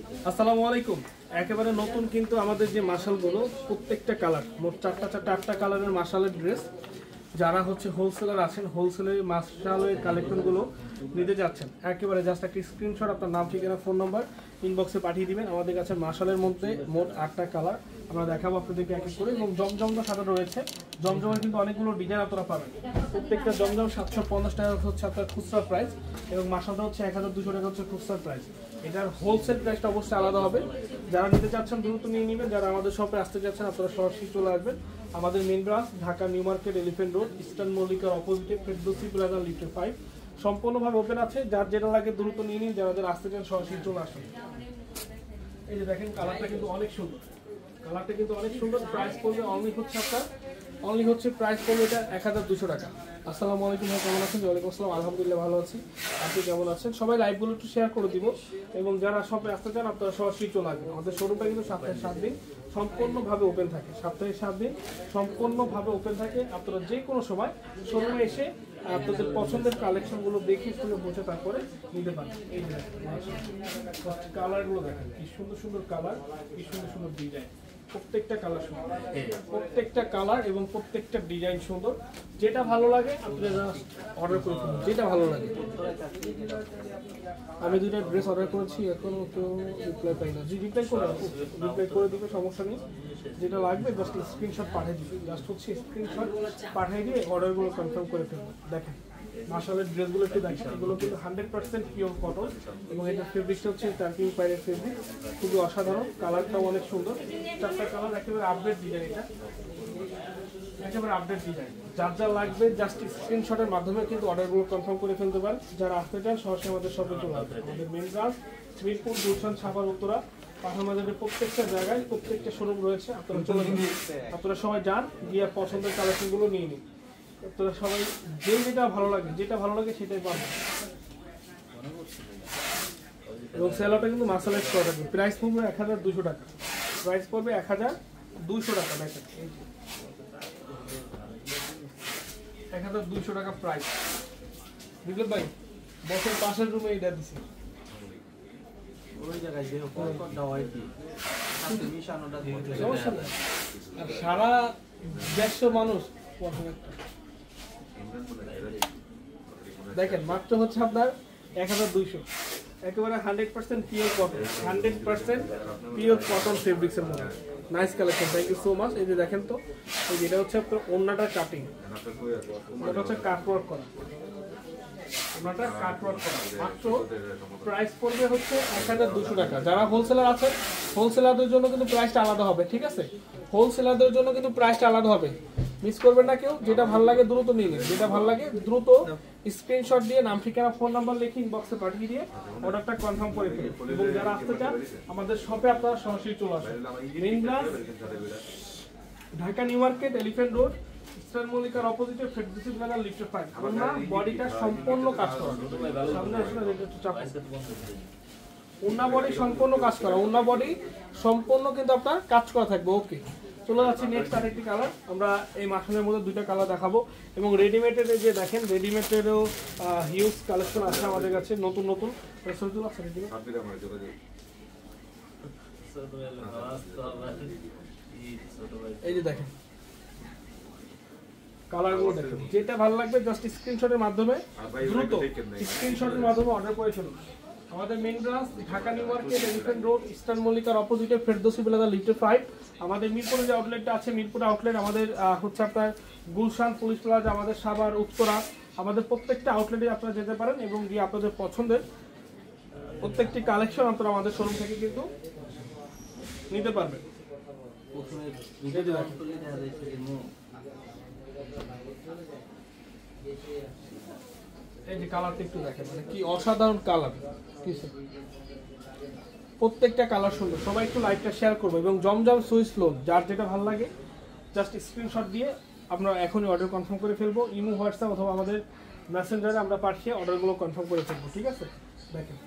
আসসালামু আলাইকুম। একেবারে নতুন কিন্তু আমাদের যে মাশালগুলো প্রত্যেকটা কালার, মোট আটটা কালারের মাশালের ড্রেস। যারা হচ্ছে হোলসেলার আছেন, হোলসেলের মাশালের কালেকশনগুলো নিতে যাচ্ছেন, একেবারে জাস্ট একটা স্ক্রিনশট আপনার নাম, ঠিকানা, ফোন নাম্বার ইনবক্সে পাঠিয়ে দিবেন। আমাদের কাছে মাশালের মধ্যে মোট 8টা কালার আমরা দেখাবো আপনাদেরকে এক এক করে। এবং জমজমটা সাথে রয়েছে, জমজমের কিন্তু অনেকগুলো ডিজাইন আপনারা পাবেন। প্রত্যেকটা জমজম 750 টাকা হচ্ছে আপনার খুচরা প্রাইস, এবং মাশালটা হচ্ছে 1200 টাকা হচ্ছে খুচরা প্রাইস। এটার হোলসেল প্রাইসটা অবশ্যই আলাদা হবে। যারা নিতে চাচ্ছেন দ্রুত নিয়ে নেবেন, যারা আমাদের শপে আসতে যাচ্ছেন আপনারা সরাসরি চলে আসবেন। আমাদের main branch Dhaka New Market, Elephant Road, Eastern মল্লিকার অপোজিটে, ফেরদৌসি প্লাজা, লিফট 5 সম্পূর্ণভাবে ওপেন আছে। যার যেটা লাগে দ্রুত নিয়ে নিন, যারা আসতে চান সরাসরি চলে আসুন। এই যে দেখেন কালারটা কিন্তু অনেক সুন্দর, কালারটা কিন্তু অনেক সুন্দর। প্রাইস পড়বে অনলি হচ্ছে প্রাইস পড়বে এটা 1200 টাকা। আসসালামু আলাইকুম ভাই, কেমন আছেন? ওয়ালাইকুম আসসালাম, আলহামদুলিল্লাহ ভালো আছি। আপনি কেমন আছেন? সবাই লাইভগুলো একটু শেয়ার করে দিব, এবং যারা শপে আসতে চান আপনারা সরাসরি চলে আসবেন। আমাদের শোরুমটা কিন্তু সপ্তাহে 7 দিন সম্পূর্ণভাবে ওপেন থাকে, সপ্তাহে 7 দিন সম্পূর্ণভাবে ওপেন থাকে। আপনারা যে কোনো সময় শোরুমে এসে আপনাদের পছন্দের কালেকশনগুলো দেখে শুনে বুঝে তারপরে নিতে পারেন। এই যে কালারগুলো দেখেন, কি সুন্দর সুন্দর কালার, কি সুন্দর সুন্দর ডিজাইন। প্রত্যেকটা কালার সুন্দর, প্রত্যেকটা কালার এবং প্রত্যেকটা ডিজাইন সুন্দর। যেটা ভালো লাগে আপনারা অর্ডার করে ফেলুন, যেটা ভালো লাগে। আমি 2টা ড্রেস অর্ডার করেছি, এখনো কেউ রিপ্লাই পাই না। রিপ্লাই করে দিবে, সমস্যা নেই। যেটা লাগবে জাস্ট স্ক্রিনশট পাঠিয়ে দিবে, জাস্ট হচ্ছে স্ক্রিনশট পাঠিয়ে দিয়ে অর্ডারগুলো কনফার্ম করে ফেলবেন। দেখেন মাশালের ড্রেসগুলো একটু দেখেন, এগুলো কিন্তু 100% পিওর কটন, এবং এটার ফেব্রিকটা হচ্ছে টার্কিং পাইরের ফেব্রিক, খুবই অসাধারণ। কালারটাও অনেক সুন্দর, 4টা কালার, একেবারে আপডেট ডিজাইন। এটা একেবারে আপডেট ডিজাইন। যার যা লাগবে জাস্ট স্ক্রিনশটের মাধ্যমে কিন্তু অর্ডারগুলো কনফার্ম করে ফেলতে পারেন। যারা আসতে চান সরাসরি আমাদের শপে চলে আসবেন। আমাদের মেন ব্রাঞ্চ মিরপুর, গুলশান, সাভার, উত্তরা, পাহাড় বাজারের প্রত্যেকটা জায়গায় প্রত্যেকটা শোরুম রয়েছে। আপনারা চলে যান, আপনারা সবাই যান, গিয়ে পছন্দের কালেকশনগুলো নিয়ে নিন। আপনারা সবাই যেটা ভালো লাগে সেটাই পাবেন। এবং সেলাটা কিন্তু মাসালাইজ করা থাকবে। প্রাইস পড়বে 1200 টাকা, প্রাইস পড়বে 1200 টাকা। দেখেন 1200 টাকা প্রাইস। বুঝলেন ভাই, বছর পাশের রুমে এটা দিছি, ওই জায়গায় যে সারা 150 মানুষ। দেখেন মাত্র হচ্ছে আপনার 1200, একেবারে 100% পিওর কটন, 100% পিওর কটন ফেব্রিক্সের মধ্যে nice collection. Thank you so much. এই যে দেখেন তো, এই যেটা হচ্ছে আপনার ওন্নাটা কাটিং, ওটা হচ্ছে কাটওয়ার্ক করা, ওন্নাটা কাটওয়ার্ক করা। মাত্র প্রাইস পড়বে হচ্ছে 1200 টাকা। যারা হোলসেলার আছেন, হোলসেলারদের জন্য কিন্তু প্রাইসটা আলাদা হবে, ঠিক আছে? হোলসেলারদের জন্য কিন্তু প্রাইসটা আলাদা হবে, মিস করবেন না কেউ। যেটা ভালো লাগে দ্রুত নিয়ে নিন, যেটা ভালো লাগে দ্রুত স্ক্রিনশট দিয়ে নাম, ঠিকানা, ফোন নাম্বার লিখে ইনবক্সে পাঠিয়ে দিয়ে অর্ডারটা কনফার্ম করে ফেলুন। এবং যারা আসতে চান আমাদের শপে আপনারা সরাসরি চলে আসেন। Main branch Dhaka New Market, Elephant Road, Eastern মল্লিকার অপোজিটে, ফেরদৌসি প্লাজা, লিফট 5। আমরা বডিটা সম্পূর্ণ কাজ করা, সামনে আসলে একটু চাপ, ওন্না বডি সম্পূর্ণ কাজ করা, ওন্না বডি সম্পূর্ণ কিন্তু আপনার কাজ করা থাকবে। ওকে, চলে যাচ্ছি নেক্সট আরেকটি কালার। আমরা এই মাশরুমের মধ্যে 2টা কালার দেখাবো, এবং রেডিমেডের যে দেখেন রেডিমেডেরও হিউজ কালেকশন আছে আমাদের কাছে, নতুন নতুন। এই যে দেখেন কালারগুলো দেখেন, যেটা ভালো লাগবে জাস্ট স্ক্রিনশটের মাধ্যমে দ্রুত স্ক্রিনশটের মাধ্যমে অর্ডার করে ফেলুন। আমাদের main branch Dhaka New Market, Elephant Road, Eastern মল্লিকার অপোজিটে, ফেরদৌসি প্লাজা, লিফট 5। আমাদের মিরপুরে যে আউটলেটটা আছে, মিরপুর আউটলেট, আমাদের হচ্ছে আপনার গুলশান, পুলিশ প্লাজা, আমাদের সাভার, উত্তরা, আমাদের প্রত্যেকটা আউটলেটে আপনারা যেতে পারেন, এবং গিয়ে আপনাদের পছন্দের প্রত্যেকটি কালেকশন আপনারা আমাদের শোরুম থেকে কিন্তু নিতে পারবেন। এই যে কালারটা একটু দেখেন, মানে কি অসাধারণ কালার, প্রত্যেকটা কালার সুন্দর। সবাই একটু লাইভটা শেয়ার করবো, এবং জমজম সুইস লোন, যার যেটা ভালো লাগে জাস্ট স্ক্রিনশট দিয়ে আমরা এখনই অর্ডার কনফার্ম করে ফেলবো। ইমো, হোয়াটসঅ্যাপ অথবা আমাদের মেসেঞ্জারে আমরা পাঠিয়ে অর্ডারগুলো কনফার্ম করে ফেলবো, ঠিক আছে? দেখেন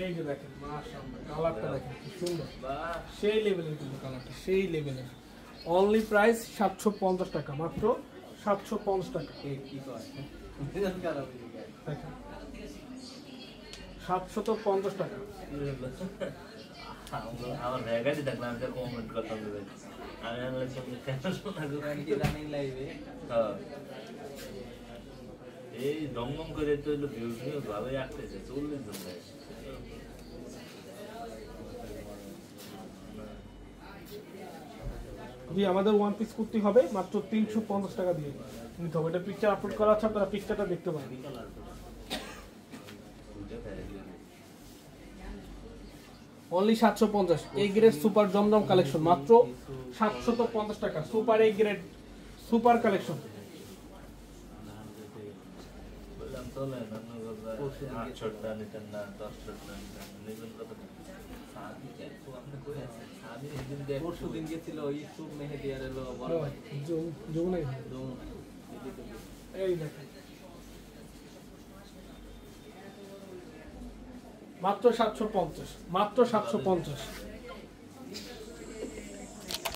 এই যে দেখেন মাশাআল্লাহ, কালারটা দেখেন কি সুন্দর, সেই লেভেলের কিন্তু কালারটা, সেই লেভেলের। অনলি প্রাইস 750 টাকা, মাত্র 750 টাকা। 750 টাকা। আমার ভ্যাগাটি দেখলাম আমি কমেন্ট করতাম দেবে আমি আনলে তুমি কেন শোনা কি রানিং লাইভে এই দমদম করে তো হলো ভিউজ নিয়ে ভালোই আসতেছে 40 জন ভাই জি আমাদের ওয়ান পিস কুর্তি হবে মাত্র 350 টাকা দিয়ে নিতে হবে। এটা পিকচার আপলোড করা আছে, আপনারা পিকচারটা দেখতে পারেন। অনলি 750। এই গ্রেড সুপার জমজম কালেকশন মাত্র 750 টাকা। সুপার এই গ্রেড সুপার কালেকশন। বললাম তো না আপনার 8 ছটা নিতেন না 10 ছটা নিতেন নিবেন কত পরশু দিন গেছিল ইউসুফ মেহেদি আর এলো বড় ভাই যমুনাই যমুনা এই দেখেন মাত্র 750, মাত্র 750।